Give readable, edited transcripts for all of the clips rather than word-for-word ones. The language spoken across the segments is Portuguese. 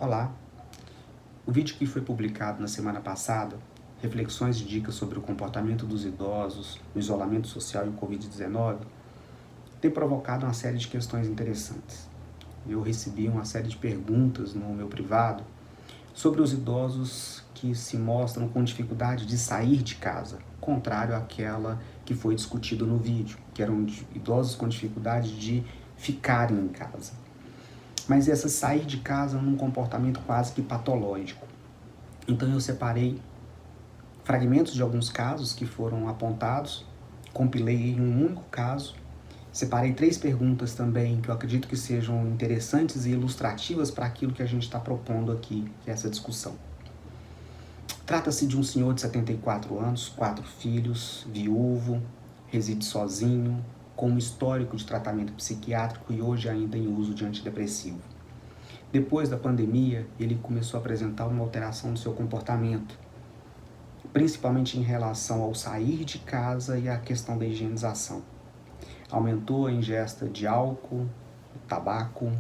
Olá! O vídeo que foi publicado na semana passada, reflexões e dicas sobre o comportamento dos idosos, o isolamento social e o Covid-19, tem provocado uma série de questões interessantes. Eu recebi uma série de perguntas no meu privado sobre os idosos que se mostram com dificuldade de sair de casa, contrário àquela que foi discutido no vídeo, que eram idosos com dificuldade de ficarem em casa. Mas essa sair de casa num comportamento quase que patológico. Então eu separei fragmentos de alguns casos que foram apontados, compilei em um único caso, separei 3 perguntas também que eu acredito que sejam interessantes e ilustrativas para aquilo que a gente está propondo aqui, que é essa discussão. Trata-se de um senhor de 74 anos, 4 filhos, viúvo, reside sozinho, com um histórico de tratamento psiquiátrico e hoje ainda em uso de antidepressivo. Depois da pandemia, ele começou a apresentar uma alteração no seu comportamento, principalmente em relação ao sair de casa e à questão da higienização. Aumentou a ingesta de álcool, tabaco,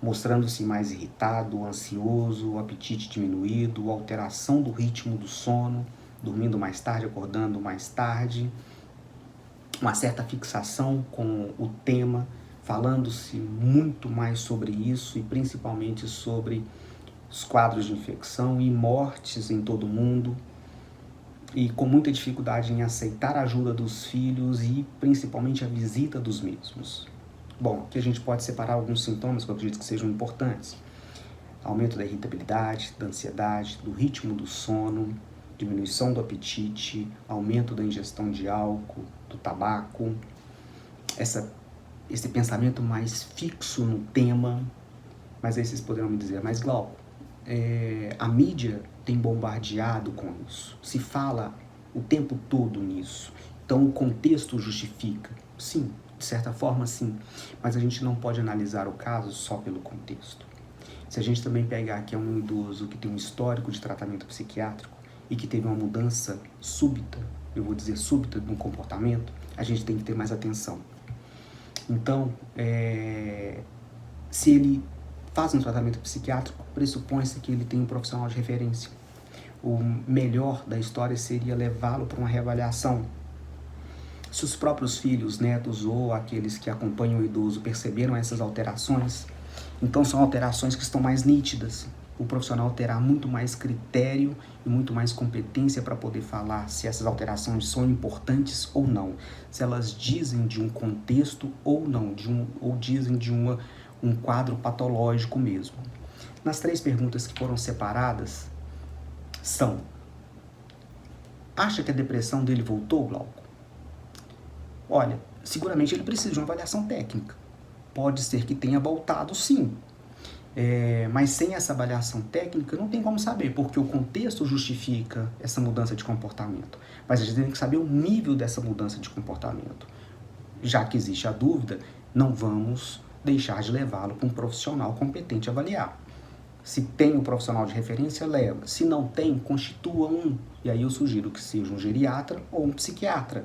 mostrando-se mais irritado, ansioso, o apetite diminuído, alteração do ritmo do sono, dormindo mais tarde, acordando mais tarde, uma certa fixação com o tema, falando-se muito mais sobre isso e principalmente sobre os quadros de infecção e mortes em todo o mundo, e com muita dificuldade em aceitar a ajuda dos filhos e principalmente a visita dos mesmos. Bom, aqui a gente pode separar alguns sintomas que eu acredito que sejam importantes. Aumento da irritabilidade, da ansiedade, do ritmo do sono, diminuição do apetite, aumento da ingestão de álcool, do tabaco, esse pensamento mais fixo no tema. Mas aí vocês poderão me dizer, mas Glauco, a mídia tem bombardeado com isso, se fala o tempo todo nisso, então o contexto justifica. Sim, de certa forma sim, mas a gente não pode analisar o caso só pelo contexto. Se a gente também pegar que é um idoso que tem um histórico de tratamento psiquiátrico e que teve uma mudança súbita, eu vou dizer súbita, no comportamento, a gente tem que ter mais atenção. Então, se ele faz um tratamento psiquiátrico, pressupõe-se que ele tem um profissional de referência. O melhor da história seria levá-lo para uma reavaliação. Se os próprios filhos, netos ou aqueles que acompanham o idoso perceberam essas alterações, então são alterações que estão mais nítidas. O profissional terá muito mais critério e muito mais competência para poder falar se essas alterações são importantes ou não, se elas dizem de um contexto ou não, ou dizem de um quadro patológico mesmo. Nas 3 perguntas que foram separadas são: acha que a depressão dele voltou, Glauco? Olha, seguramente ele precisa de uma avaliação técnica. Pode ser que tenha voltado sim. Mas sem essa avaliação técnica não tem como saber, porque o contexto justifica essa mudança de comportamento. Mas a gente tem que saber o nível dessa mudança de comportamento. Já que existe a dúvida, não vamos deixar de levá-lo para um profissional competente a avaliar. Se tem um profissional de referência, leva. Se não tem, constitua um. E aí eu sugiro que seja um geriatra ou um psiquiatra,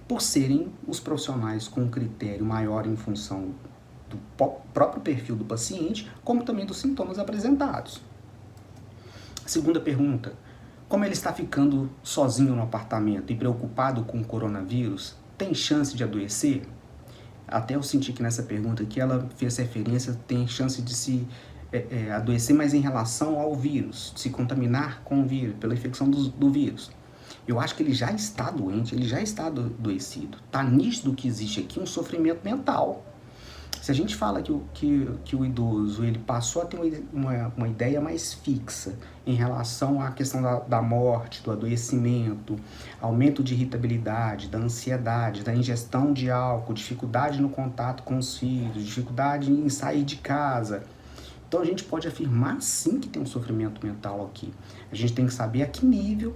por serem os profissionais com um critério maior em função do próprio perfil do paciente, como também dos sintomas apresentados. Segunda pergunta: como ele está ficando sozinho no apartamento e preocupado com o coronavírus, tem chance de adoecer? Até eu senti que nessa pergunta aqui ela fez referência, tem chance de se adoecer, mas em relação ao vírus, se contaminar com o vírus, pela infecção do vírus. Eu acho que ele já está doente, ele já está adoecido. Está nítido que existe aqui um sofrimento mental. Se a gente fala que o idoso ele passou a ter uma ideia mais fixa em relação à questão da morte, do adoecimento, aumento de irritabilidade, da ansiedade, da ingestão de álcool, dificuldade no contato com os filhos, dificuldade em sair de casa, então a gente pode afirmar sim que tem um sofrimento mental aqui. A gente tem que saber a que nível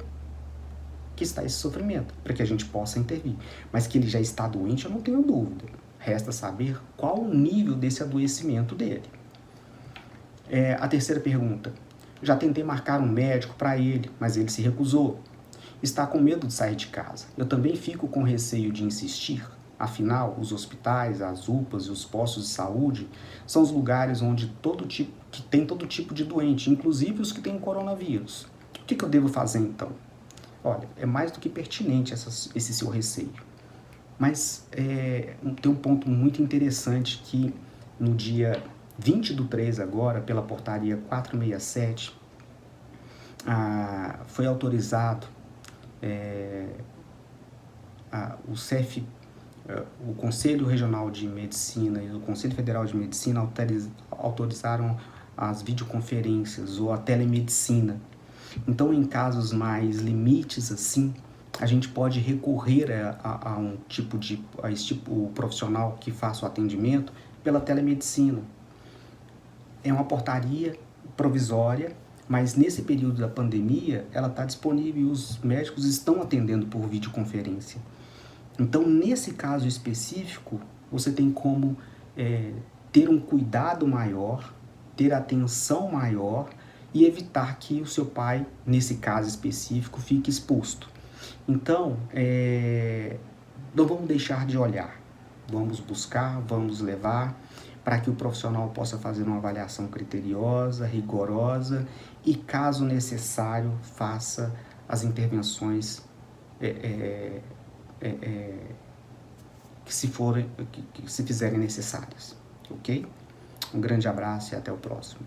que está esse sofrimento, para que a gente possa intervir. Mas que ele já está doente, eu não tenho dúvida. Resta saber qual o nível desse adoecimento dele. A terceira pergunta: já tentei marcar um médico para ele, mas ele se recusou. Está com medo de sair de casa. Eu também fico com receio de insistir. Afinal, os hospitais, as UPAs e os postos de saúde são os lugares onde tem todo tipo de doente, inclusive os que têm coronavírus. O que eu devo fazer então? Olha, é mais do que pertinente esse seu receio. Mas tem um ponto muito interessante que no dia 20/3 agora, pela portaria 467, foi autorizado o Conselho Regional de Medicina e o Conselho Federal de Medicina autorizaram as videoconferências ou a telemedicina. Então, em casos mais limites assim, a gente pode recorrer a esse tipo profissional que faça o atendimento pela telemedicina. É uma portaria provisória, mas nesse período da pandemia ela está disponível e os médicos estão atendendo por videoconferência. Então, nesse caso específico, você tem como ter um cuidado maior, ter atenção maior e evitar que o seu pai, nesse caso específico, fique exposto. Então, não vamos deixar de olhar, vamos buscar, vamos levar para que o profissional possa fazer uma avaliação criteriosa, rigorosa e, caso necessário, faça as intervenções que se fizerem necessárias, ok? Um grande abraço e até o próximo.